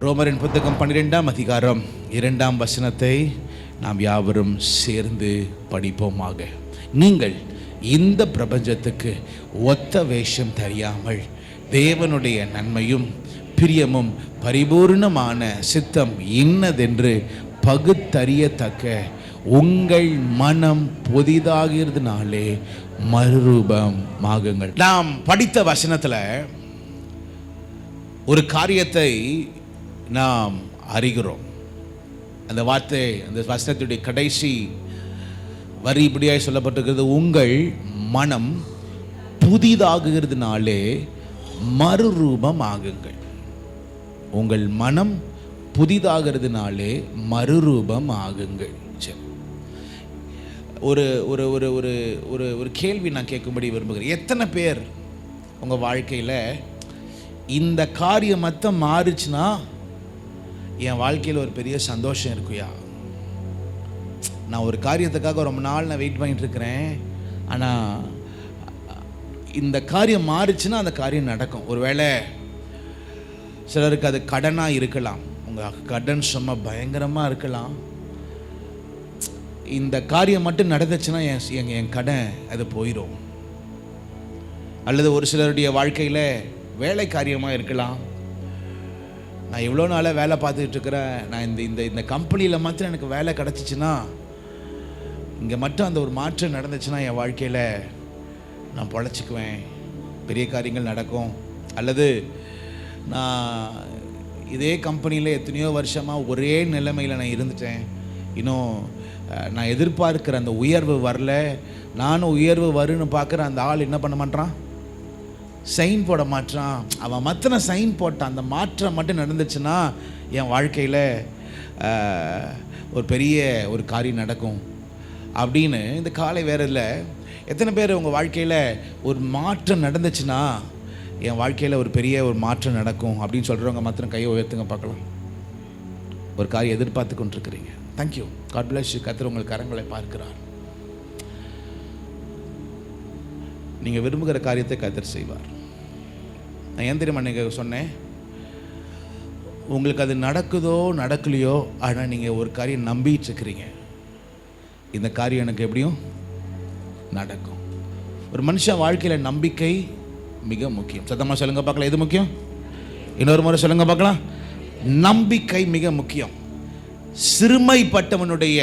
ரோமரின் புத்தகம் 12ஆம் அதிகாரம் 2ஆம் வசனத்தை நாம் யாவரும் சேர்ந்து படிப்போமாக. நீங்கள் இந்த பிரபஞ்சத்துக்கு ஒத்த வேஷம் தெரியாமல் தேவனுடைய நன்மையும் பிரியமும் பரிபூர்ணமான சித்தம் இன்னதென்று பகுத்தறியத்தக்க உங்கள் மனம் புதிதாகிறதுனாலே மறுரூபமாகுங்கள். நாம் படித்த வசனத்தில் ஒரு காரியத்தை நாம் அறிகிறோம். அந்த வார்த்தை, அந்த வசனத்துடைய கடைசி வரி இப்படியாய் சொல்லப்பட்டிருக்கிறது, உங்கள் மனம் புதிதாகிறதுனாலே மறுரூபம் ஆகுங்கள். உங்கள் மனம் புதிதாகிறதுனாலே மறுரூபம் ஆகுங்கள். ஒரு ஒரு ஒரு ஒரு ஒரு ஒரு கேள்வி நான் கேட்கும்படி விரும்புகிறேன். எத்தனை பேர் உங்கள் வாழ்க்கையில் இந்த காரியம் மொத்தம் மாறுச்சுன்னா என் வாழ்க்கையில் ஒரு பெரிய சந்தோஷம் இருக்குயா, நான் ஒரு காரியத்துக்காக ரொம்ப நாள் நான் வெயிட் பண்ணிட்டு இருக்கிறேன், ஆனால் இந்த காரியம் மாறுச்சுன்னா அந்த காரியம் நடக்கும். ஒருவேளை சிலருக்கு அது கடனாக இருக்கலாம், உங்கள் கடன் சும்மா பயங்கரமாக இருக்கலாம். இந்த காரியம் மட்டும் நடந்துச்சுன்னா என் கடன் அது போயிடும். அல்லது ஒரு சிலருடைய வாழ்க்கையில் வேலை காரியமாக இருக்கலாம். நான் எவ்வளோ நாளாக வேலை பார்த்துக்கிட்டு இருக்கிறேன், நான் இந்த கம்பெனியில் மாத்திரம் எனக்கு வேலை கிடச்சிச்சின்னா, இங்கே மட்டும் அந்த ஒரு மாற்றம் நடந்துச்சுன்னா என் வாழ்க்கையில் நான் பொழைச்சிக்குவேன், பெரிய காரியங்கள் நடக்கும். அல்லது நான் இதே கம்பெனியில் எத்தனையோ வருஷமாக ஒரே நிலைமையில் நான் இருந்துட்டேன், இன்னும் நான் எதிர்பார்க்குற அந்த உயர்வு வரல, நானும் உயர்வு வருன்னு பார்க்குற அந்த ஆள் என்ன பண்ண மாட்டான், சைன் போட மாட்டான். அவன் மற்ற சைன் போட்டான், அந்த மாற்றம் மட்டும் நடந்துச்சுன்னா என் வாழ்க்கையில் ஒரு பெரிய ஒரு காரியம் நடக்கும் அப்படின்னு இந்த காலை வேறல எத்தனை பேர் உங்கள் வாழ்க்கையில் ஒரு மாற்றம் நடந்துச்சுன்னா என் வாழ்க்கையில் ஒரு பெரிய ஒரு மாற்றம் நடக்கும் அப்படின்னு சொல்கிறவங்க மாத்திரம் கையை உயர்த்துங்க பார்க்கலாம். ஒரு காரியம் எதிர்பார்த்து கொண்டிருக்கிறீங்க. Thank you, God bless you. கர்த்தர் உங்கள் கரங்களை பார்க்கிறார். நீங்கள் விரும்புகிற காரியத்தை கர்த்தர் செய்வார். நான் ஏன் தெரியுமா நீங்கள் சொன்னேன், உங்களுக்கு அது நடக்குதோ நடக்கலையோ, ஆனால் நீங்கள் ஒரு காரியம் நம்பிட்டு இருக்கிறீங்க, இந்த காரியம் எனக்கு எப்படியும் நடக்கும். ஒரு மனுஷன் வாழ்க்கையில் நம்பிக்கை மிக முக்கியம். சத்தமாக சொல்லுங்க பார்க்கலாம், எது முக்கியம்? இன்னொரு முறை சொல்லுங்க பார்க்கலாம். நம்பிக்கை மிக முக்கியம். சிறுமைப்பட்டவனுடைய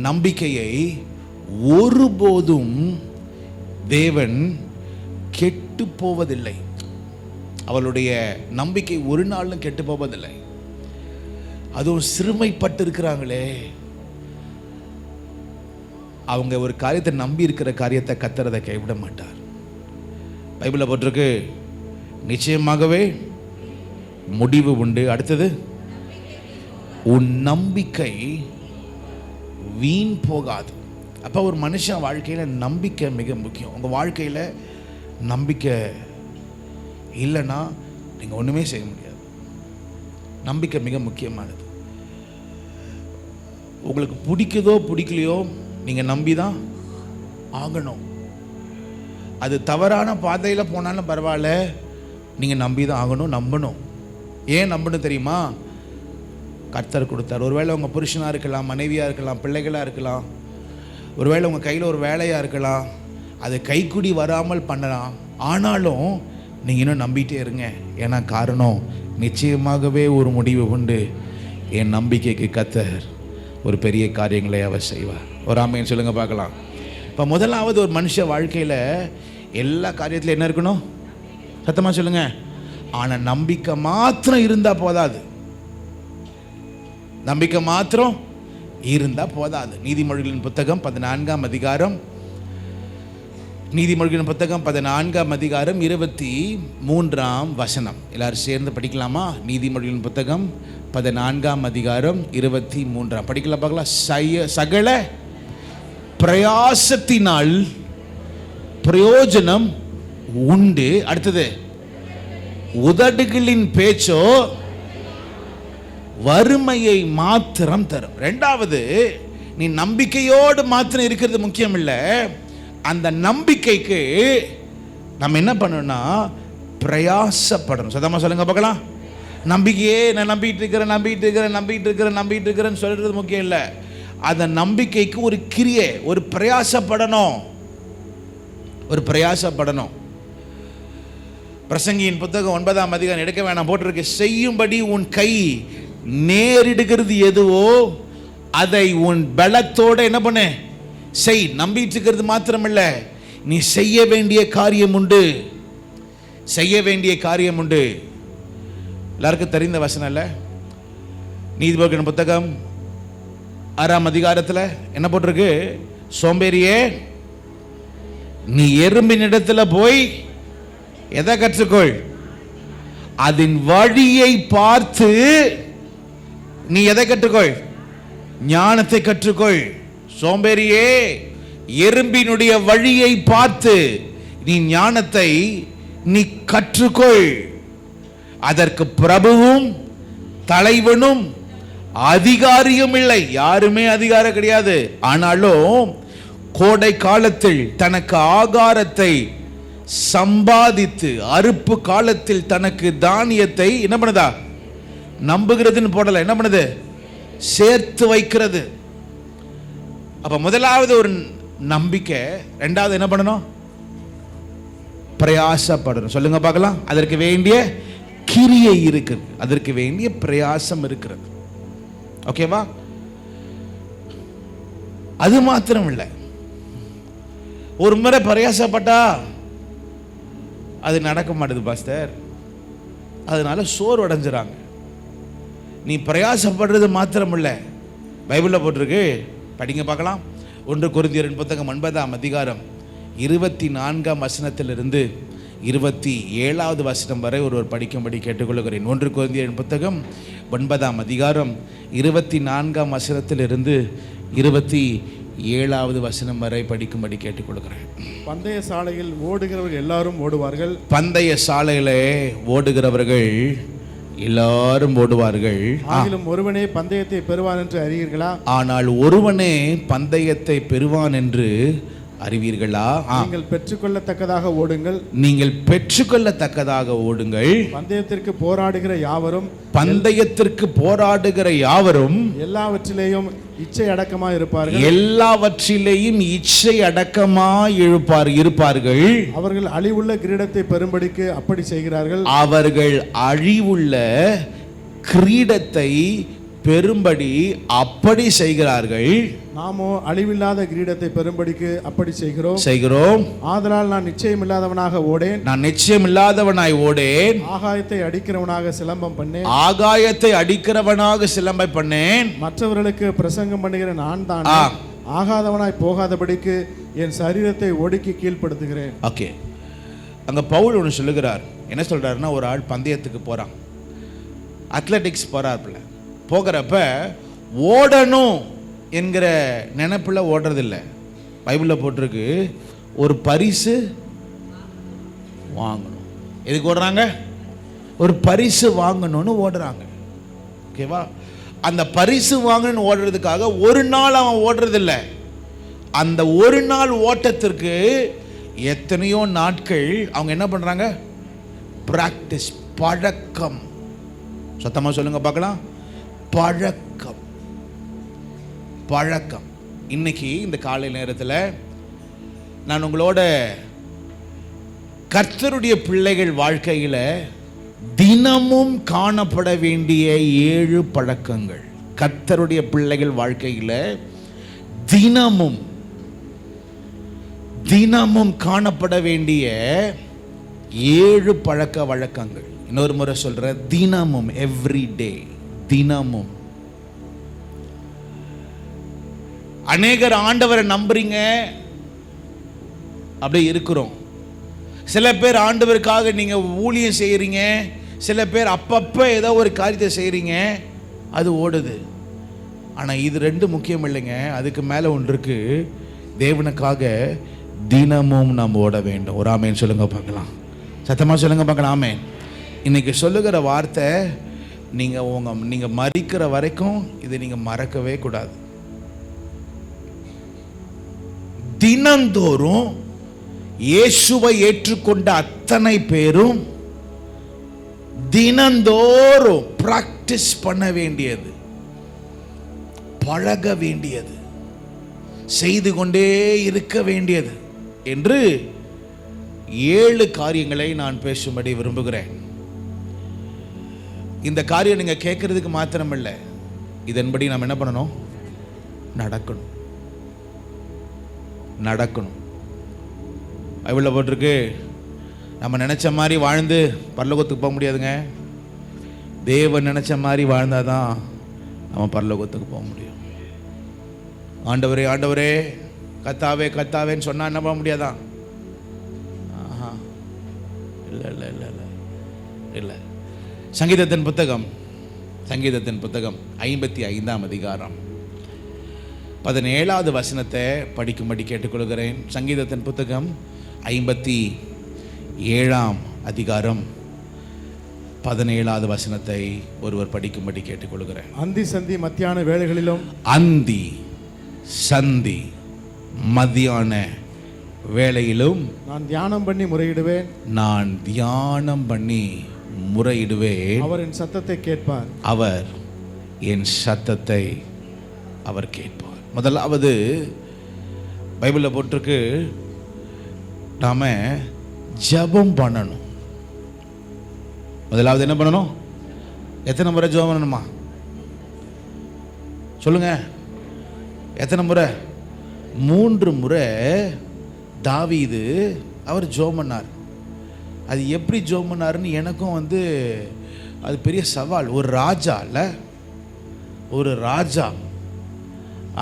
நம்பிக்கையை ஒருபோதும் தேவன் கெட்டு போவதில்லை. அவளுடைய நம்பிக்கை ஒரு நாளும் கெட்டு போவதில்லை. அதுவும் சிறுமைப்பட்டு இருக்கிறாங்களே, அவங்க ஒரு காரியத்தை நம்பி இருக்கிற காரியத்தை கர்த்தர் கைவிட மாட்டார். பைபிளில் போட்டிருக்கு, நிச்சயமாகவே முடிவு உண்டு. அடுத்தது, உன் நம்பிக்கை வீண் போகாது. அப்போ ஒரு மனுஷன் வாழ்க்கையில் நம்பிக்கை மிக முக்கியம். உங்கள் வாழ்க்கையில் நம்பிக்கை இல்லைன்னா நீங்கள் ஒன்றுமே செய்ய முடியாது. நம்பிக்கை மிக முக்கியமானது. உங்களுக்கு பிடிக்குதோ பிடிக்கலையோ நீங்கள் நம்பி தான் ஆகணும். அது தவறான பாதையில் போனாலும் பரவாயில்ல, நீங்கள் நம்பி தான் ஆகணும், நம்பணும். ஏன் நம்பணும் தெரியுமா? கர்த்தர் கொடுத்தார். ஒருவேளை உங்கள் புருஷனாக இருக்கலாம், மனைவியாக இருக்கலாம், பிள்ளைகளாக இருக்கலாம், ஒருவேளை உங்கள் கையில் ஒரு வேலையாக இருக்கலாம், அது கைக்குடி வராமல் பண்ணலாம். ஆனாலும் நீங்கள் இன்னும் நம்பிட்டே இருங்க. ஏன்னா காரணம், நிச்சயமாகவே ஒரு முடிவு உண்டு. என் நம்பிக்கைக்கு கர்த்தர் ஒரு பெரிய காரியங்களை அவர் செய்வார். ஒரு ஆமைன்னு சொல்லுங்க பார்க்கலாம். இப்போ முதலாவது, ஒரு மனுஷ வாழ்க்கையில் எல்லா காரியத்திலும் என்ன இருக்கணும்? சத்தமாக சொல்லுங்க. ஆனால் நம்பிக்கை மாத்திரம் இருந்தால் போதாது. நம்பிக்கை மாத்திரம் இருந்தால் போதாது. நீதிமொழிகளின் புத்தகம் 14ஆம் அதிகாரம், நீதிமொழிகளின் புத்தகம் 14ஆம் அதிகாரம் 23ஆம் வசனம். எல்லாரும் சேர்ந்து படிக்கலாமா? நீதிமொழிகளின் புத்தகம் 14ஆம் அதிகாரம் 23. படிக்கலாம் பார்க்கலாம். சகல பிரயாசத்தினால் பிரயோஜனம் உண்டு. அடுத்தது, உதடுகளின் பேச்சோ வறுமையை மாத்திரம் தரும். ரெண்டாவது, நீ நம்பிக்கையோடு மாத்திரம் இருக்கிறது முக்கியம் இல்லை, அந்த நம்பிக்கைக்கு நம்ம என்ன பண்ணணும்னா பிரயாசப்படணும். சதமா சொல்லுங்க பார்க்கலாம். நம்பிக்கையே நான் நம்பிட்டு இருக்கிறேன்னு சொல்றது முக்கியம் இல்லை. அந்த நம்பிக்கைக்கு ஒரு கிரியை, ஒரு பிரயாசப்படணும். பிரசங்கியின் புத்தகம் 9ஆம் அதிகாரம் எடுக்க வேணாம் போட்டிருக்கு. செய்யும்படி உன் கை நேரிடுகிறது எதுவோ அதை உன் பலத்தோட என்ன பண்ணு, செய். நம்பிட்டு இருக்கிறது மாத்திரமில்ல, நீ செய்ய வேண்டிய காரியம் உண்டு. எல்லாருக்கும் தெரிந்த வசனம் இல்ல? நீதிபதிகளின் புத்தகம் 6ஆம் அதிகாரத்தில் என்ன போட்டிருக்கு? சோம்பேறியே, நீ எறும்பின் இடத்துல போய் எதை கற்றுக்கொள்? அதன் வழியை பார்த்து நீ எதை கற்றுக்கொள்? ஞானத்தை கற்றுக்கொள். சோம்பேறியே, எறும்பினுடைய வழியை பார்த்து நீ ஞானத்தை நீ கற்றுக்கொள். அதற்கு பிரபுவும் தலைவனும் அதிகாரியும் இல்லை. யாருமே அதிகாரம் கிடையாது. ஆனாலும் கோடை காலத்தில் தனக்கு ஆகாரத்தை சம்பாதித்து, அறுப்பு காலத்தில் தனக்கு தானியத்தை என்ன பண்ணுதா? நம்புகிறதுன்னு போடல, என்ன பண்ணுது? சேர்த்து வைக்கிறது. அப்ப முதலாவது ஒரு நம்பிக்கை, ரெண்டாவது என்ன பண்ணணும்? பிரயாசப்படணும். சொல்லுங்க பார்க்கலாம். அதற்கு வேண்டிய கிரியை இருக்கிறது, அதற்கு வேண்டிய பிரயாசம் இருக்கிறது. ஓகேவா? அது மாத்திரம் இல்லை, ஒரு முறை பிரயாசப்பட்டா அது நடக்க மாட்டேது பாஸ்டர், அதனால சோர்வு அடைஞ்சிறாங்க. நீ பிரயாசப்படுறது மாத்திரம் இல்லை, பைபிளில் போட்டிருக்கு, படிங்க பார்க்கலாம். 1 கொரிந்தியரின் புத்தகம் 9ஆம் அதிகாரம் 24ஆம் வசனத்திலிருந்து 27வது வசனம் வரை ஒருவர் படிக்கும்படி கேட்டுக்கொள்கிறேன். 1 கொரிந்தியரின் புத்தகம் 9ஆம் அதிகாரம் 24ஆம் வசனத்திலிருந்து 27வது வசனம் வரை படிக்கும்படி கேட்டுக்கொள்கிறேன். பந்தய சாலையில் ஓடுகிறவர்கள் எல்லாரும் ஓடுவார்கள். பந்தய சாலையிலே ஓடுகிறவர்கள் எல்லாரும் ஓடுவார்கள். ஆகிலும் ஒருவனே பந்தயத்தை பெறுவான் என்று அறிவீர்களா? ஆனால் ஒருவனே பந்தயத்தை பெறுவான் என்று அறிவீர்களா? நீங்கள் பெற்றுக்கொள்ளத்தக்கதாக ஓடுங்கள். நீங்கள் பெற்றுக்கொள்ளத்தக்கதாக ஓடுங்கள். பந்தயத்திற்கு போராடுகிற யாவரும் எல்லாவற்றிலேயும் இச்சை அடக்கமாய் இருப்பார்கள். எல்லாவற்றிலேயும் இச்சை அடக்கமாய் இருப்பார்கள். அவர்கள் அழிவுள்ள கிரீடத்தை பெறும்படிக்கு அப்படி செய்கிறார்கள். அவர்கள் அழிவுள்ள கிரீடத்தை பெறும்படி அப்படி செய்கிறார்கள். நாமோ அழிவில்லாத கிரீடத்தை பெறும்படிக்கு அப்படி செய்கிறோம். ஆதலால் நான் நிச்சயமில்லாதவனாக ஓடேன். ஆகாயத்தை அடிக்கிறவனாக சிலம்பம் பண்ணேன். மற்றவர்களுக்கு பிரசங்கம் பண்ணுகிற நான் தான் ஆகாதவனாய் போகாதபடிக்கு என் சரீரத்தை ஒடுக்கி கீழ்ப்படுத்துகிறேன். ஓகே, அங்க பவுல் ஒன்று சொல்லுகிறார். என்ன சொல்றாருன்னா, ஒரு ஆள் பந்தயத்துக்கு போறான், அத்லெட்டிக்ஸ் போகிறப்ப ஓடணும் என்கிற நினைப்பில் ஓடுறதில்லை. பைபிளில் போட்டிருக்கு, ஒரு பரிசு வாங்கணும். எதுக்கு ஓடுறாங்க? ஒரு பரிசு வாங்கணும்னு ஓடுறாங்க. ஓகேவா? அந்த பரிசு வாங்கணும்னு ஓடுறதுக்காக ஒரு நாள் அவன் ஓடுறதில்லை. அந்த ஒரு நாள் ஓட்டத்திற்கு எத்தனையோ நாட்கள் அவங்க என்ன பண்ணுறாங்க? பிராக்டிஸ், பழக்கம். சத்தமாக சொல்லுங்க பார்க்கலாம். பழக்கம். இன்னைக்கு இந்த காலை நேரத்தில் நான் உங்களோட கர்த்தருடைய பிள்ளைகள் வாழ்க்கையில் தினமும் காணப்பட வேண்டிய 7 பழக்கங்கள். கர்த்தருடைய பிள்ளைகள் வாழ்க்கையில் தினமும் காணப்பட வேண்டிய 7 பழக்க வழக்கங்கள். இன்னொரு முறை சொல்றேன், தினமும், எவ்ரிடே, தினமும். அநேகர் ஆண்டவரை நம்புறீங்க, அப்படி இருக்கிறோம். சில பேர் ஆண்டவருக்காக நீங்க ஊழியம் செய்யறீங்க, சில பேர் அப்பப்ப ஏதோ ஒரு காரியத்தை செய்யறீங்க, அது ஓடுது. ஆனா இது 2 முக்கியம் இல்லைங்க, அதுக்கு மேல ஒன்று இருக்கு. தேவனுக்காக தினமும் நாம் ஓட வேண்டும். ஒரு ஆமேன் சொல்லுங்க பார்க்கலாம். சத்தமா சொல்லுங்க பார்க்கலாம். ஆமேன். இன்னைக்கு சொல்லுகிற வார்த்தை, நீங்க மரிக்கிற வரைக்கும் இதை நீங்க மறக்கவே கூடாது. தினந்தோறும் இயேசுவை ஏற்றுக்கொண்ட அத்தனை பேரும் தினந்தோறும் பிராக்டிஸ் பண்ண வேண்டியது, பழக வேண்டியது, செய்து கொண்டே இருக்க வேண்டியது என்று 7 காரியங்களை நான் பேசும்படி விரும்புகிறேன். இந்த காரியம் நீங்க கேட்கறதுக்கு மாத்திரமில்லை, இதன்படி நாம் என்ன பண்ணணும்? நடக்கணும். நடக்கணும். பைபிளில் போட்டிருக்கு, நம்ம நினைச்ச மாதிரி வாழ்ந்து பரலோகத்துக்கு போக முடியாதுங்க. தேவன் நினைச்ச மாதிரி வாழ்ந்தாதான் நம்ம பரலோகத்துக்கு போக முடியும். ஆண்டவரே ஆண்டவரே கத்தாவே கத்தாவேன்னு சொன்னா என்ன பண்ண முடியாதான்? இல்லை இல்லை இல்லை இல்லை இல்லை. சங்கீதத்தின் புத்தகம் 55ஆம் அதிகாரம் 17வது வசனத்தை படிக்கும்படி கேட்டுக்கொள்கிறேன். சங்கீதத்தின் புத்தகம் 57ஆம் அதிகாரம் 17வது வசனத்தை ஒருவர் படிக்கும்படி கேட்டுக்கொள்கிறேன். அந்தி சந்தி மத்தியான வேளைகளிலும், அந்தி சந்தி மத்தியான வேளையிலும் நான் தியானம் பண்ணி முறையிடுவேன். நான் தியானம் பண்ணி முறையிடுவேன். அவர் என் சத்தத்தை கேட்பார். அவர் என் சத்தத்தை அவர் கேட்பார். முதலாவது பைபிளில் போட்டிருக்கு, நாம ஜெபம் பண்ணணும். முதலாவது என்ன பண்ணணும்? எத்தனை முறை ஜெபம் பண்ணணுமா? சொல்லுங்க, எத்தனை முறை? 3 முறை தாவீது அவர் ஜெபம் பண்ணார். அது எப்படி ஜெபம் பண்ணாருன்னு எனக்கும் அது பெரிய சவால். ஒரு ராஜா இல்ல, ஒரு ராஜா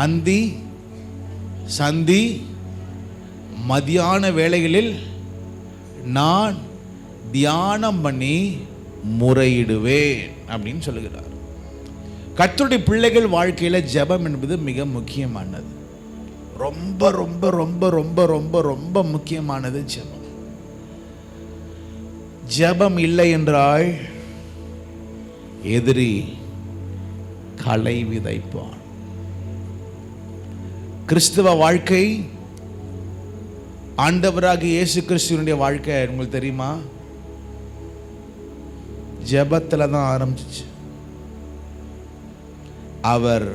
அந்தி சந்தி மதியான வேளைகளில் நான் தியானம் பண்ணி முறையிடுவேன் அப்படின்னு சொல்லுகிறார். கர்த்தருடைய பிள்ளைகள் வாழ்க்கையில ஜெபம் என்பது மிக முக்கியமானது. ரொம்ப ரொம்ப ரொம்ப ரொம்ப ரொம்ப ரொம்ப முக்கியமானது ஜெபம். ஜெபம் இல்லை என்றால் எதிரி களை விதைப்பான். கிறிஸ்தவ வாழ்க்கை, ஆண்டவராக இயேசு கிறிஸ்துவினுடைய வாழ்க்கை உங்களுக்கு தெரியுமா? ஜெபத்துல தான் ஆரம்பிச்சிச்சு. அவர்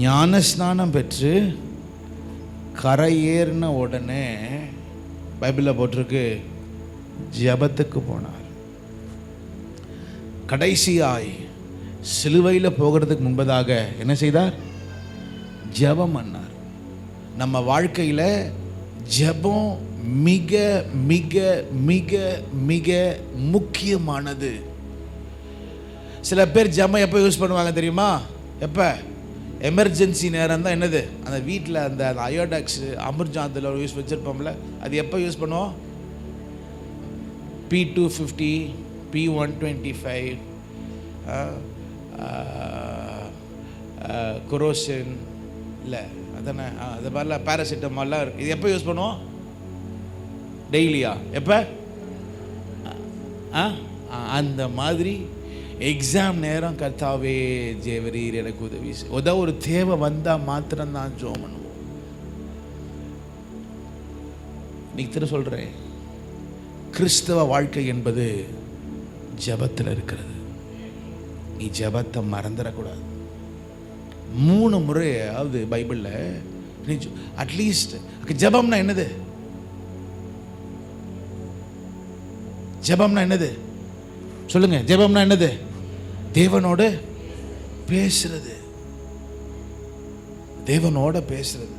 ஞானஸ்நானம் பெற்று கரையேறின உடனே பைபிளில் போட்டிருக்கு, ஜெபத்துக்கு போனார். கடைசியாய் சிலுவையில் போகிறதுக்கு முன்பதாக என்ன செய்தார்? ஜெபம் பண்ணார். நம்ம வாழ்க்கையில் ஜெபம் மிக மிக மிக மிக முக்கியமானது. சில பேர் ஜெபம் எப்போ யூஸ் பண்ணுவாங்க தெரியுமா? எப்போ? எமர்ஜென்சி நேரம் தான். என்னது? அந்த வீட்டில் அந்த அயோடாக்ஸ் அமிர்ஜாந்தில் யூஸ் வச்சுருப்போம்ல, அது எப்போ யூஸ் பண்ணுவோம்? P250 P125 குரோசின் இல்லை அதானே, அது மாதிரிலாம் பேராசிட்டமால்லாம் இருக்குது. இது எப்போ யூஸ் பண்ணுவோம்? டெய்லியா? எப்போ? அந்த மாதிரி எக்ஸாம் நேரம் கர்த்தாவே ஜெயவரீர் எனக்கு உதவி. ஒரு தேவை வந்தால் மாத்திரம்தான் ஜெபம் பண்ணுவோம். இன்னைக்கு திரு சொல்கிறேன், கிறிஸ்தவ வாழ்க்கை என்பது ஜெபத்தில் இருக்கிறது. நீ ஜெபத்தை மறந்துடக்கூடாது. 3 முறையாவது பைபிளில் அட்லீஸ்ட். ஜெபம்னா என்னது? ஜெபம்னா என்னது? சொல்லுங்க, ஜெபம்னா என்னது? தேவனோடு பேசுறது. தேவனோட பேசுறது.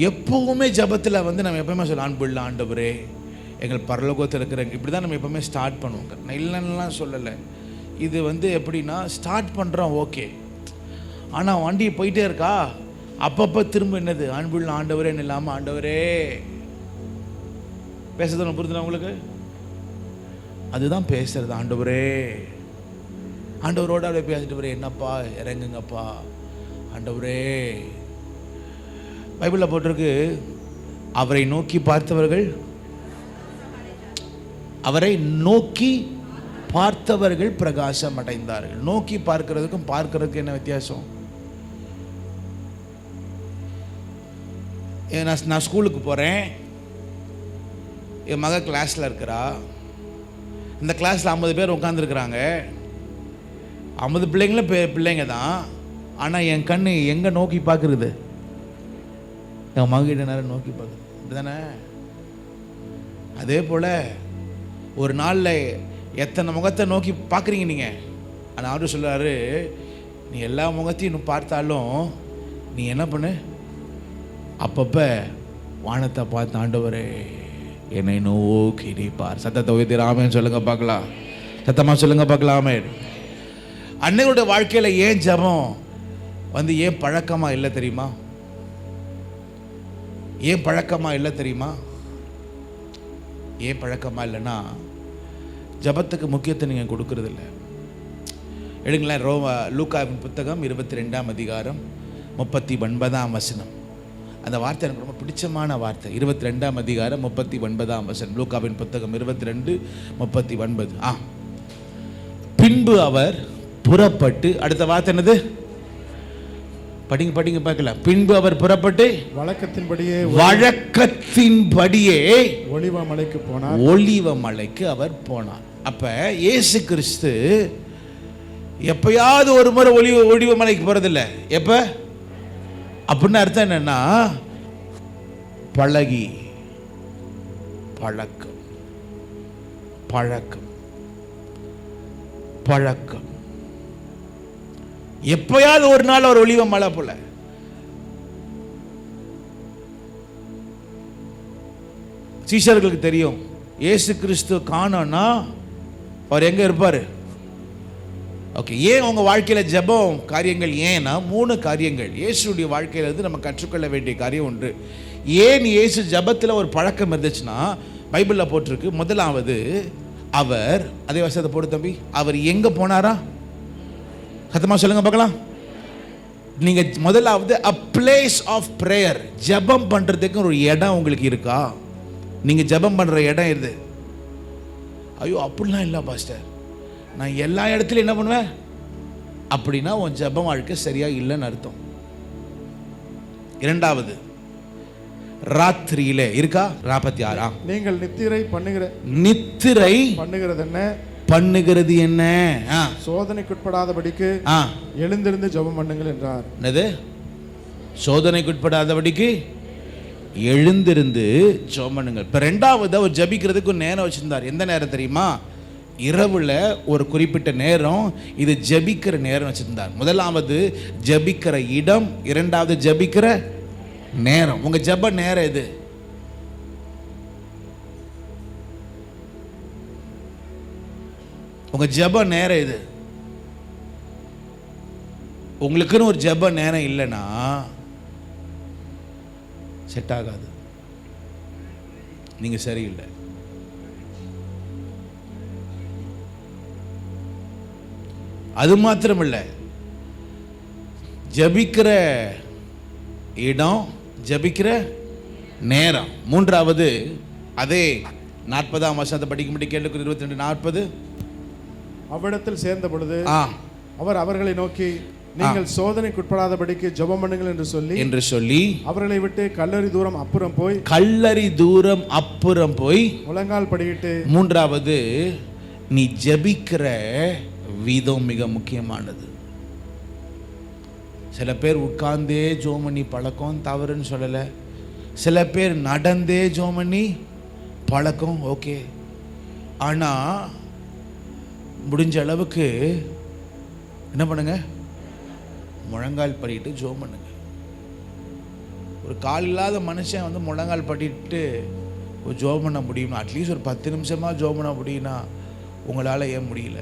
எப்பவுமே ஜெபத்தில் நம்ம எப்பவுமே சொல்ல, அன்புள்ள ஆண்டவரே எங்கள் பரலோகத்தில் இருக்கிற, இப்படி தான் நம்ம எப்பவுமே ஸ்டார்ட் பண்ணுவோங்க. நான் இல்லைன்னுலாம் சொல்லலை. இது எப்படின்னா, ஸ்டார்ட் பண்ணுறோம் ஓகே, ஆனால் வண்டி போயிட்டே இருக்கா, அப்பப்போ திரும்ப என்னது? அன்புள்ள ஆண்டவரேன்னு இல்லாமல் ஆண்டவரே பேசுறது புரியுதுல உங்களுக்கு? அதுதான் பேசுறது. ஆண்டவரே, ஆண்டவரோட அப்படியே பேசிட்டு வரே, என்னப்பா இறங்குங்கப்பா ஆண்டவரே. பைபிளில் போட்டிருக்கு, அவரை நோக்கி பார்த்தவர்கள், அவரை நோக்கி பார்த்தவர்கள் பிரகாசம் அடைந்தார்கள். நோக்கி பார்க்கிறதுக்கும் பார்க்கிறதுக்கு என்ன வித்தியாசம்? நான் ஸ்கூலுக்கு போகிறேன், என் மக கிளாஸில் இருக்கிறா, இந்த கிளாஸில் 50 பேர் உட்காந்துருக்குறாங்க. 50 பிள்ளைங்களும் பிள்ளைங்க தான். ஆனால் என் கண்ணு எங்கே நோக்கி பார்க்குறது? என் மகிட்ட நேரம் நோக்கி பார்க்குது. அப்படிதானே? அதே போல் ஒரு நாளில் எத்தனை முகத்தை நோக்கி பார்க்குறீங்க நீங்கள்? ஆனால் அவரு சொல்கிறாரு, நீ எல்லா முகத்தையும் இன்னும் பார்த்தாலும் நீ என்ன பண்ணு, அப்பப்போ வானத்தை பார்த்து, ஆண்டவரே என்னை நோக்கி நீ பார். சத்தத்தை உயர்த்தி ஆமென் சொல்லுங்க பார்க்கலாம். சத்தமாக சொல்லுங்க பார்க்கலாம். ஆமென். அன்னையோட வாழ்க்கையில் ஏன் ஜெபம் ஏன் பழக்கமாக இல்லை தெரியுமா? ஏன் பழக்கமாக இல்லை தெரியுமா? ஏன் பழக்கமாக இல்லைன்னா, ஜபத்துக்கு முக்கியத்தை நீங்கள் கொடுக்கறதில்ல. எடுங்களேன், லூக்காவின் புத்தகம் 22ஆம் அதிகாரம் 39ஆம் வசனம். அந்த வார்த்தை எனக்கு ரொம்ப பிடிச்சமான வார்த்தை. 22ஆம் அதிகாரம் 39ஆம் வசனம். லூக்காவின் புத்தகம் 22:39. பின்பு அவர் புறப்பட்டு, அடுத்த வார்த்தை என்னது? படிங்க பார்க்கலாம். பின்பு அவர் புறப்பட்டு வழக்கத்தின்படியே ஒலிவ மலைக்கு அவர் போனார். அப்ப இயேசு கிறிஸ்து எப்பயாவது ஒரு முறை ஒலிவ மலைக்கு போறதில்லை. எப்ப அப்படின்னு அர்த்தம் என்னன்னா, பழகி, பழக்கம், பழக்கம், பழக்கம். எப்பயாவது ஒரு நாள் ஒரு ஒலிவ மலை போல. சீஷர்களுக்கு தெரியும், இயேசு கிறிஸ்து காணோம்னா அவர் எங்க இருப்பாரு? ஓகே. ஏன் உங்க வாழ்க்கையில ஜெபம் காரியங்கள் ஏன்னா 3 காரியங்கள் இயேசுடைய வாழ்க்கையில இருந்து நம்ம கற்றுக்கொள்ள வேண்டிய காரியம் ஒன்று. ஏன் இயேசு ஜெபத்தில் ஒரு பழக்கம் இருந்துச்சுன்னா, பைபிள்ல போட்டிருக்கு. முதலாவது, அவர், அதே வசனத்தை போடு தம்பி, அவர் எங்க போனாரா? சத்தமா சொல்லுங்க பார்க்கலாம். நீங்க முதலாவது a place of prayer. ஜெபம் பண்றதுக்கு ஒரு இடம் உங்களுக்கு இருக்கா? நீங்க ஜெபம் பண்ற இடம் இது. ஐயோ அப்படிலாம் இல்லை பாஸ்டர், நான் எல்லா இடத்துலையும் என்ன பண்ணுவேன் அப்படின்னா உன் ஜெபம் வாழ்க்கை சரியா இல்லைன்னு அர்த்தம். இரண்டாவது, ராத்திரியிலே இருக்கா? 46. நீங்கள் நித்திரை பண்ணுகிறது என்ன? சோதனைக்குட்படாதபடிக்கு எழுந்திருந்து ஜெபம் பண்ணுங்கள் என்றார். என்னது? சோதனைக்குட்படாதபடிக்கு எழுந்திருந்து ஜெபம் பண்ணுங்கள். இப்ப ரெண்டாவது, அவர் ஜெபிக்கிறதுக்கு நேரம் வச்சிருந்தார். எந்த நேரம் தெரியுமா? இரவுல ஒரு குறிப்பிட்ட நேரம், இது ஜெபிக்கிற நேரம் வச்சிருந்தார். முதலாவது ஜெபிக்கிற இடம், இரண்டாவது ஜெபிக்கிற நேரம். உங்க ஜெப நேரம் எது? உங்க ஜெப நேரம் இது. உங்களுக்குன்னு ஒரு ஜெப நேரம் இல்லைன்னா செட் ஆகாது, நீங்க சரியில்லை. அது மாத்திரமில்ல, ஜபிக்கிற இடம், ஜபிக்கிற நேரம். மூன்றாவது, அதே 40ஆம் வசனத்தை படிக்கும்படி கேள்வி 22:40. அவ்விடத்தில் சேர்ந்த பொழுது அவர் அவர்களை நோக்கி, நீங்கள் சோதனைக்குட்படாதபடிக்கு ஜெபம் பண்ணுங்கள் என்று சொல்லி அவர்களை விட்டு கல்லறி தூரம் அப்புறம் போய் முழங்கால் படியிட்டு. மூன்றாவது, நீ ஜெபிக்கிற வீதம் மிக முக்கியமானது. சில பேர் உட்கார்ந்தே ஜெபம் பண்ணி பழக்கம் தவறுன்னு சொல்லலை. சில பேர் நடந்தே ஜெபம் பண்ணி பழக்கம் ஓகே. ஆனா முடிஞ்ச அளவுக்கு என்ன பண்ணுங்க, முழங்கால் படிட்டு ஜெபம் பண்ணுங்க. ஒரு கால் இல்லாத மனுஷன் முழங்கால் படிட்டு ஜெபம் பண்ண முடியும். அட்லீஸ்ட் ஒரு 10 நிமிஷமா ஜெபம் பண்ண முடியும்னா உங்களால ஏன் முடியல?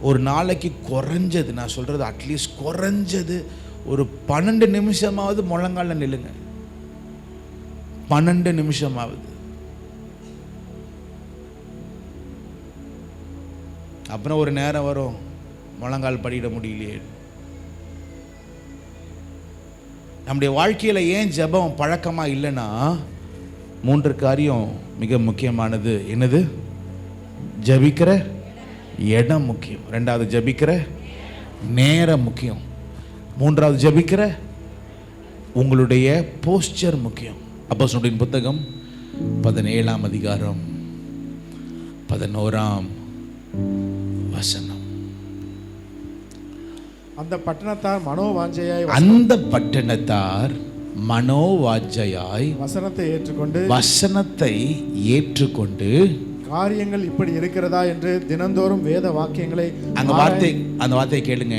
ஒரு நாளைக்கு குறைஞ்சது, நான் சொல்றது அட்லீஸ்ட் குறைஞ்சது ஒரு 12 நிமிஷமாவது முழங்கால நில்லுங்க. 12 நிமிஷமாவது. அப்புறம் ஒரு நேரம் வரும், முழங்கால் படியிட முடியலையே. நம்முடைய வாழ்க்கையில ஏன் ஜெபம் பழக்கமா இல்லைன்னா 3 காரியம் மிக முக்கியமானது. என்னது? ஜெபிக்கிற இடம் முக்கியம். ரெண்டாவது, ஜெபிக்கிற நேரம் முக்கியம். மூன்றாவது, ஜெபிக்கிற உங்களுடைய போஸ்டர் முக்கியம். அப்போஸ்தலரின் புத்தகம் 17ஆம் அதிகாரம் 11ஆம் வசனம். அந்த பட்டணத்தார் மனோவாஞ்சையாய் வசனத்தை ஏற்றுக்கொண்டு காரியங்கள் இப்படி இருக்கிறதா என்று தினந்தோறும் வேத வாக்கியங்களை அந்த வார்த்தை கேளுங்க.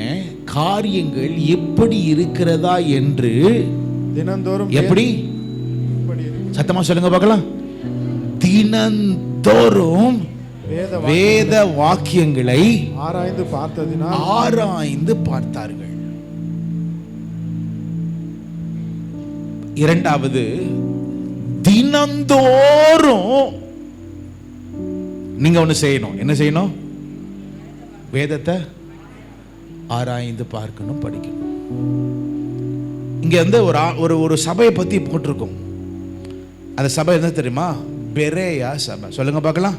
காரியங்கள் எப்படி இருக்கிறதா என்று தினந்தோறும் எப்படி சத்தமா சொல்லுங்க பார்க்கலாம். தினந்தோறும் வேத வாக்கியங்களை ஆராய்ந்து பார்த்தார்கள். இரண்டாவது, தினந்தோறும் நீங்க ஒண்ணு செய்யணும். என்ன செய்யணும்? வேதத்தை ஆராய்ந்து பார்க்கணும், படிக்கணும். இங்க வந்து ஒரு சபையை பத்தி போட்டிருக்கோம். அந்த சபை என்ன தெரியுமா? பெரேயா சபை. சொல்லுங்க பார்க்கலாம்.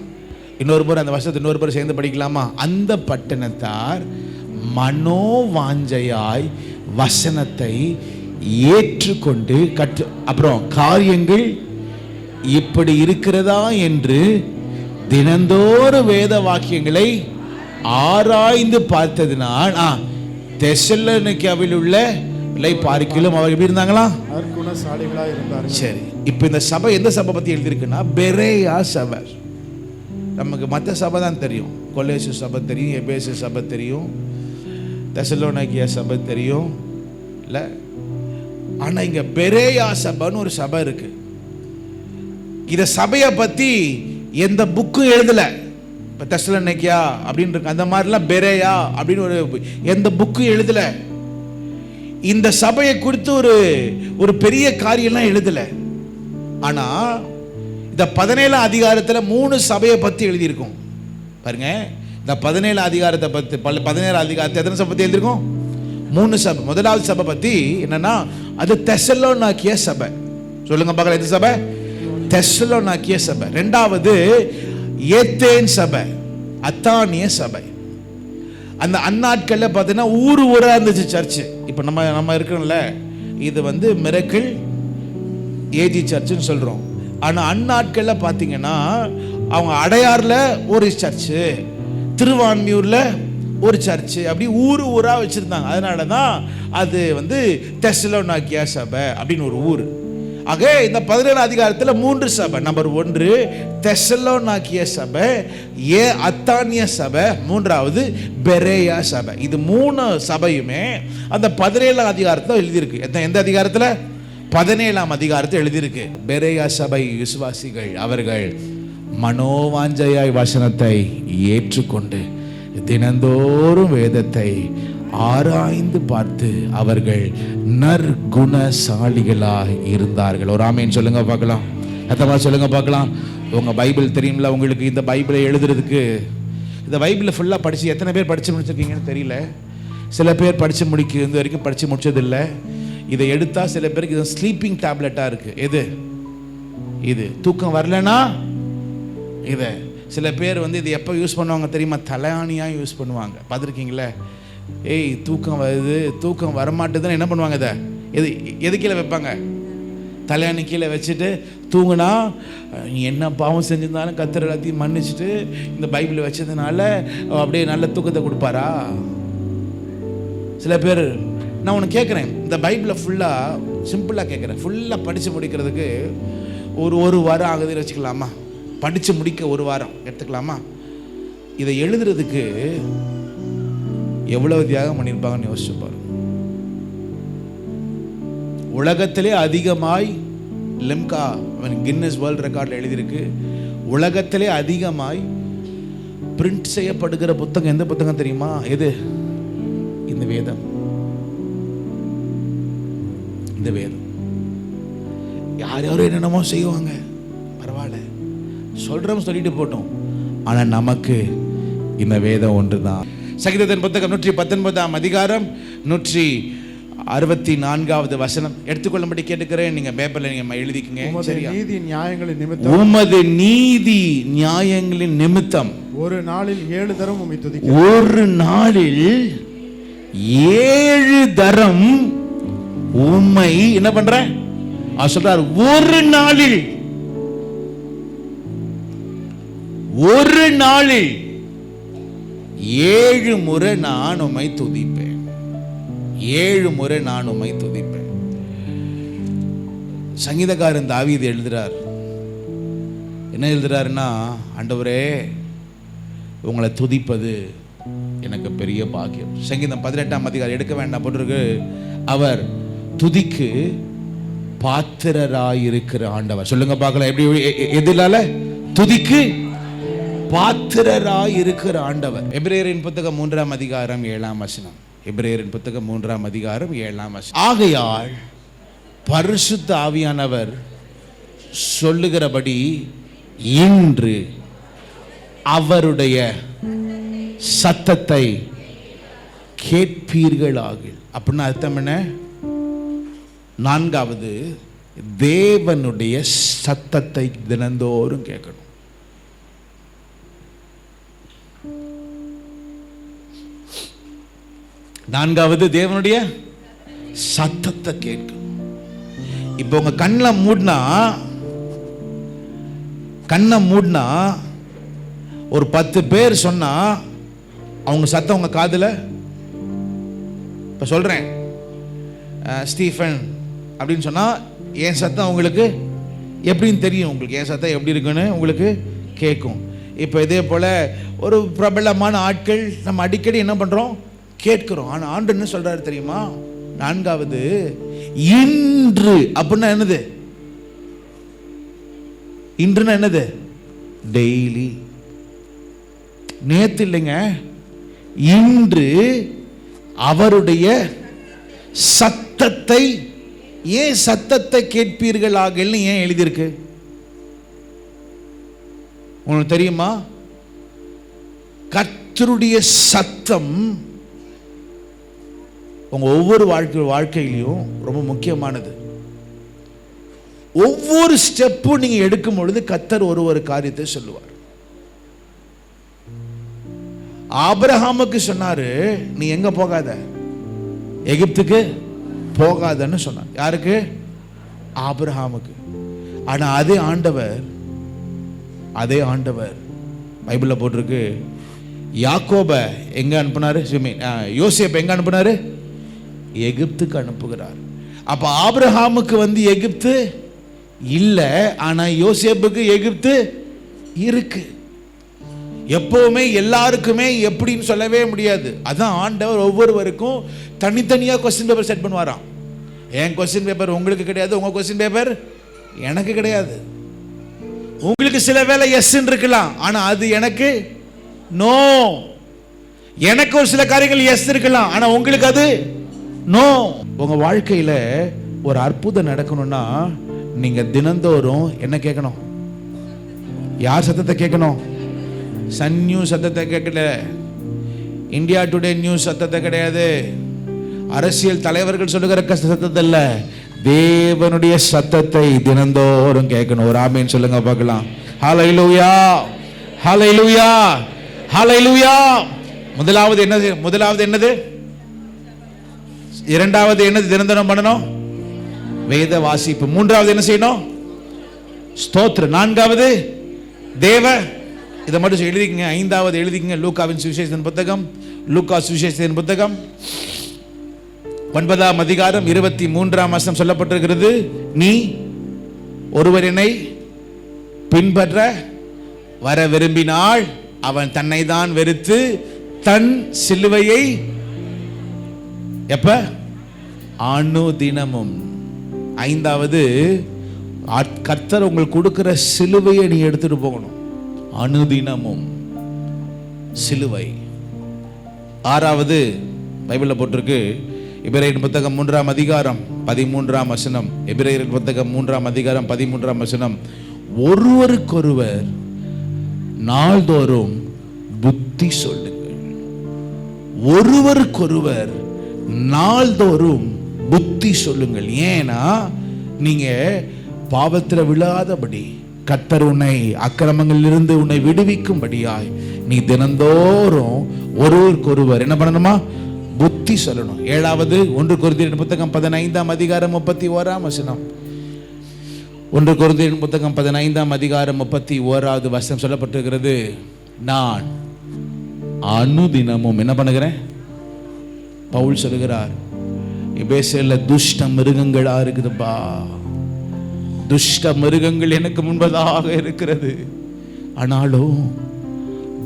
இன்னொரு பேர் அந்த வருஷத்தை இன்னொரு பேர் சேர்ந்து படிக்கலாமா? அந்த பட்டணத்தார் மனோவாஞ்சையாய் வசனத்தை ஏற்றுக்கொண்டு அப்புறம் காரியங்கள் இப்படி இருக்கிறதா என்று தினந்தோறும் வேத வாக்கியங்களை ஆராய்ந்து பார்த்ததினால் தெசலோனிக்கேவில் உள்ள பார்க்கிலும் அவர் எப்படி இருந்தாங்களா? நற்குணசாலிகளாய் இருந்தார்கள். சரி, இப்போ இந்த சபை எந்த சபை பத்தி எழுதியிருக்குன்னா பெரேயா சபை. நமக்கு மற்ற சபை தான் தெரியும். கொலேசு சபை தெரியும், எபேசு சபை தெரியும், தெசலோனிக்கே சபை தெரியும் இல்லை? ஆனால் இங்கே பெரேயா சபைன்னு ஒரு சபை இருக்கு. இந்த சபையை பற்றி எந்த புக்கும் எழுதலை. இப்போ தெசலோனிக்கே அப்படின்னு இருக்கு, அந்த மாதிரிலாம் பெரேயா அப்படின்னு எந்த புக்கும் எழுதலை. இந்த சபையை குறித்து ஒரு பெரிய காரியம்லாம் எழுதலை. ஆனால் இந்த 17 அதிகாரத்தில் 3 சபையை பற்றி எழுதியிருக்கோம் பாருங்க. இந்த 17 அதிகாரத்தை பற்றி 17 அதிகாரத்தை எத்தனை சபை பற்றி எழுதியிருக்கோம்? 3 சபை. முதலாவது சபை பற்றி என்னன்னா அது தெசலோனிக்கே சபை. சொல்லுங்க பார்க்கலாம், எது சபை? தெசலோனிக்கே சபை. ரெண்டாவது ஏத்தேன் சபை, அத்தானிய சபை. அந்த அந்நாட்களில் பார்த்தீங்கன்னா ஊரா இருந்துச்சு சர்ச்சு. இப்போ நம்ம இருக்கோம்ல, இது வந்து மிரக்கிள் ஏஜி சர்ச்சுன்னு சொல்கிறோம். ஆனால் அந்நாட்களில் பார்த்தீங்கன்னா அவங்க அடையாறில் ஒரு சர்ச்சு, திருவான்மியூரில் ஒரு சர்ச்சு, அப்படி ஊராக வச்சுருந்தாங்க. அதனால தான் அது வந்து தெசலோனிக்கே சபை அப்படின்னு ஒரு ஊர். ஆக இந்த 17 அதிகாரத்தில் 3 சபை. நம்பர் 1 தெசலோனிக்கே சபை, அத்தானிய சபை, மூன்றாவது பெரேயா சபை. இது 3 சபையுமே அந்த 17 அதிகாரத்தில் எழுதியிருக்கு. எந்த அதிகாரத்தில்? 17ஆம் அதிகாரத்தில் எழுதியிருக்கு. பெரேயா சபை விசுவாசிகள் அவர்கள் மனோவாஞ்சையாய் வசனத்தை ஏற்றுக்கொண்டு தினந்தோறும் வேதத்தை ஆராய்ந்து பார்த்து அவர்கள் நற்குணசாலிகளாக இருந்தார்கள். ஒரு ஆமேன் சொல்லுங்க பார்க்கலாம். அத்தமா சொல்லுங்க பார்க்கலாம். உங்க பைபிள் தெரியும்ல உங்களுக்கு. இந்த பைபிளை எழுதுறதுக்கு இந்த பைபிளை ஃபுல்லாக படித்து எத்தனை பேர் படித்து முடிச்சிருக்கீங்கன்னு தெரியல. சில பேர் படித்து இந்த வரைக்கும் படித்து முடிச்சதில்லை. இதை எடுத்தால் சில பேருக்கு இது ஸ்லீப்பிங் டேப்லெட்டாக இருக்குது. இது தூக்கம் வரலன்னா இதை சில பேர் வந்து இது எப்போ யூஸ் பண்ணுவாங்க தெரியுமா? தலையாணியாக யூஸ் பண்ணுவாங்க. பார்த்துருக்கீங்களே? தூக்கம் வருது, தூக்கம் வரமாட்டுதுன்னு என்ன பண்ணுவாங்க? எது கீழே வைப்பாங்க? தலையாணி கீழே வச்சுட்டு தூங்குனா நீ என்ன பாவம் செஞ்சிருந்தாலும் கர்த்தர் எல்லாத்தையும் மன்னிச்சுட்டு இந்த பைபிளை வச்சதுனால அப்படியே நல்ல தூக்கத்தை கொடுப்பாரா? சில பேர் நான் உனக்கு கேட்குறேன், இந்த பைபிளை ஃபுல்லாக சிம்பிளாக கேட்குறேன், ஃபுல்லாக படித்து முடிக்கிறதுக்கு ஒரு வாரம் ஆகுதுன்னு வச்சுக்கலாமா? படித்து முடிக்க 1 வாரம் எடுத்துக்கலாமா? இதை எழுதுறதுக்கு எவ்வளவு தியாகம் பண்ணியிருப்பாங்கன்னு யோசிச்சு பாருங்க. உலகத்திலே அதிகமாய் லிம்கா கின்னஸ் வேர்ல்ட் ரெக்கார்டில் எழுதியிருக்கு, உலகத்திலே அதிகமாய் பிரிண்ட் செய்யப்படுகிற புத்தகம் எந்த புத்தகம் தெரியுமா? எது? இந்த வேதம். இந்த வேதம். யாரும் என்னென்னமோ செய்வாங்க, பரவாயில்ல, சொல்றோம், சொல்லிட்டு போட்டோம். ஆனா நமக்கு இந்த வேதம் ஒன்றுதான். சங்கீதத்தின் புத்தகம் 119ஆம் அதிகாரம் 164வது வசனம் எடுத்துக்கொள்ளும்படி கேட்டுக்கிறேன். நீங்க பேப்பர்ல நீங்க எழுதிக்கங்க. உமது நீதி நியாயங்களின் நிமித்தம் ஒரு நாளில் 7 தரம் உம்மை துதிக்கிறேன். ஒரு நாளில் 7 தரம் உம்மை என்ன பண்ற? சொல்றார், ஒரு நாளில் ஒரு நாளில் 7 முறை நான் உம்மை துதிப்பேன். 7 முறை நான் உம்மை துதிப்பேன். சங்கீதக்காரன் தாவீது எழுதுறார். என்ன எழுதுறாருன்னா, ஆண்டவரே உங்களை துதிப்பது எனக்கு பெரிய பாக்கியம். சங்கீதம் 18ஆம் அதிகாரம் எடுக்க வேண்டாம் போட்டிருக்கு. அவர் துதிக்கு பாத்திரராயிருக்கிற ஆண்டவர். சொல்லுங்க பார்க்கலாம், எப்படி எதிரால துதிக்கு பாத்திரராயிருக்கிற ஆண்டவர். எபிரேயரின் புத்தகம் 3ஆம் அதிகாரம் 7ஆம் வசனம். எபிரேயரின் புத்தகம் 3ஆம் அதிகாரம் 7ஆம் வசனம். ஆகையால் பரிசுத்த ஆவியானவர் சொல்லுகிறபடி இன்று அவருடைய சத்தத்தை கேட்பீர்களாக. அப்படின்னு அர்த்தம் என்ன? 4வது, தேவனுடைய சத்தத்தை தினந்தோறும் கேட்கணும். நான்காவது, தேவனுடைய சத்தத்தை கேட்கணும். இப்போ உங்க கண்ணை மூடினா ஒரு 10 பேர் சொன்னா அவங்க சத்தம் உங்க காதுல, இப்ப சொல்றேன் ஸ்டீஃபன் அப்படின்னு சொன்னா என் சத்தம் உங்களுக்கு எப்படின்னு தெரியும். உங்களுக்கு என் சத்தம் எப்படி இருக்குன்னு உங்களுக்கு கேட்கும். இப்போ இதே போல ஒரு பிரபலமான ஆட்கள் நம்ம அடிக்கடி என்ன பண்றோம்? கேட்கிறோம். ஆனா ஆண்டு என்ன சொல்றாரு தெரியுமா? 4வது, இன்று அப்படின்னா என்னது? இன்றுனா என்னது? டெய்லி. நேத்து இல்லைங்க, இன்று அவருடைய சத்தத்தை. ஏன் சத்தத்தை கேட்பீர்களாக ஏன் எழுதியிருக்கு உங்களுக்கு தெரியுமா? கர்த்தருடைய சத்தம் உங்க ஒவ்வொரு வாழ்க்கையிலையும் ரொம்ப முக்கியமானது. ஒவ்வொரு ஸ்டெப்பும் நீங்க எடுக்கும் பொழுது கர்த்தர் ஒரு காரியத்தை சொல்லுவார். ஆபிரகாமுக்கு சொன்னாரு, நீ எங்க போகாத, எகிப்துக்கு போகாதன்னு சொன்னார். யாருக்கு? ஆபிரகாமுக்கு. ஆனா அதே ஆண்டவர் பைபிள்ல போட்டிருக்கு, யாக்கோப எங்க அனுப்புனாரு? யோசேப்பு எங்க அனுப்புனாரு? எகிப்துக்கு அனுப்புகிறார். அப்ப ஆபிரகாமுக்கு எகிப்து இல்ல, ஆனா யோசேப்புக்கு எகிப்து இருக்கு. எப்பவுமே எல்லாருக்குமே எப்படின்னு சொல்லவே முடியாது. அதான் ஆண்டவர் ஒவ்வொருவருக்கும் தனித்தனியா கொஸ்டின் பேப்பர் செட் பண்ணுவாராம். என் கொஸ்டின் பேப்பர் உங்களுக்கு கிடையாது, உங்க கொஸ்டின் பேப்பர் எனக்கு கிடையாது. உங்களுக்கு சில வேளை எஸ் இருக்கலாம், ஆனா அது எனக்கு நோ. எனக்கு ஒரு சில காரியங்கள் எஸ் இருக்கலாம், ஆனா உங்களுக்கு அது நோ. உங்க வாழ்க்கையில ஒரு அற்புதம் நடக்கணும்னா நீங்க தினந்தோறும் என்ன கேட்கணும்? யார் சத்தத்தை கேட்கணும்? சன் நியூஸ் சத்தத்தை கேட்கல, இந்தியா டுடே நியூஸ் சத்தத்தை கிடையாது, அரசியல் தலைவர்கள் சொல்லுகிற சத்தத்தை இல்ல, தேவனுடைய சத்தத்தை தினந்தோறும் கேட்கணும். ஒரு ஆமீன் சொல்லுங்க பார்க்கலாம். ஹல்லேலூயா, ஹல்லேலூயா, ஹல்லேலூயா. முதலாவது என்னது? இரண்டாவது என்னது? தினந்தோறும் பண்ணணும் வேத வாசிப்பு. மூன்றாவது என்ன செய்யணும்? ஸ்தோத்திரம். நான்காவது தேவ. இதை மட்டும் எழுதிக்கங்க. ஐந்தாவது எழுதிக்கங்க. லூக்காவின் சுவிசேஷத்தின் புத்தகம், லூக்கா சுவிசேஷத்தின் புத்தகம் 9ஆம் அதிகாரம் 23ஆம் வசனம் சொல்லப்பட்டிருக்கிறது, நீ ஒருவர் என்னை பின்பற்ற வர விரும்பினால் அவன் தன்னை தான் வெறுத்து தன் சிலுவையை எப்ப? அனுதினமும். ஐந்தாவது, கர்த்தர் உங்களுக்கு கொடுக்கிற சிலுவையை நீ எடுத்துட்டு போகணும். அனுதினமும் சிலுவை. ஆறாவது பைபிள்ல போட்டிருக்கு, எபிரேயர் புத்தகம் 3ஆம் அதிகாரம் 13ஆம் வசனம். எபிரேயர் புத்தகம் 3ஆம் அதிகாரம் 13ஆம் வசனம். ஒருவருக்கொருவர் நாள்தோறும் புத்தி சொல்லுங்கள். ஒருவருக்கொருவர் நாள்தோறும் புத்தி சொல்லுங்கள். ஏன்னா நீங்க பாவத்தில் விழாதபடி, கர்த்தர் உன்னை அக்கிரமங்களிலிருந்து உன்னை விடுவிக்கும்படியாய் நீ தினந்தோறும் ஒருவருக்கொருவர் என்ன பண்ணணுமா? புத்தி சொல்லணும். ஏழாவது 1 கொரிந்தியர் புத்தகம் 15ஆம் அதிகாரம் 31ஆம் வசனம். 1 கொரிந்தியர் புத்தகம் 15ஆம் அதிகாரம் 31வது வசனம் சொல்லப்பட்டிருக்கிறது, நான் அனுதினமும் என்ன பண்ணுகிறேன். பவுல் சொல்லுகிறார், எபேசியர்ல துஷ்ட மிருகங்களா இருக்குதுப்பா, துஷ்ட மிருகங்கள் எனக்கு முன்பதாக இருக்கிறது. ஆனாலும்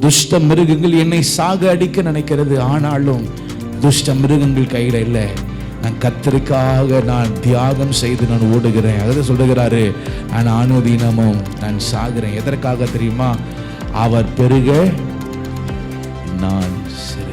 துஷ்ட மிருகங்கள் என்னை சாக அடிக்க நினைக்கிறது. ஆனாலும் துஷ்ட மிருகங்கள் கையில இல்லை. நான் கர்த்தருக்காக நான் தியாகம் செய்து நான் ஓடுகிறேன். அதாவது சொல்லுகிறாரு, நான் அனுதினமும் நான் சாகிறேன். எதற்காக தெரியுமா? அவர் பெருக நான் சிறு.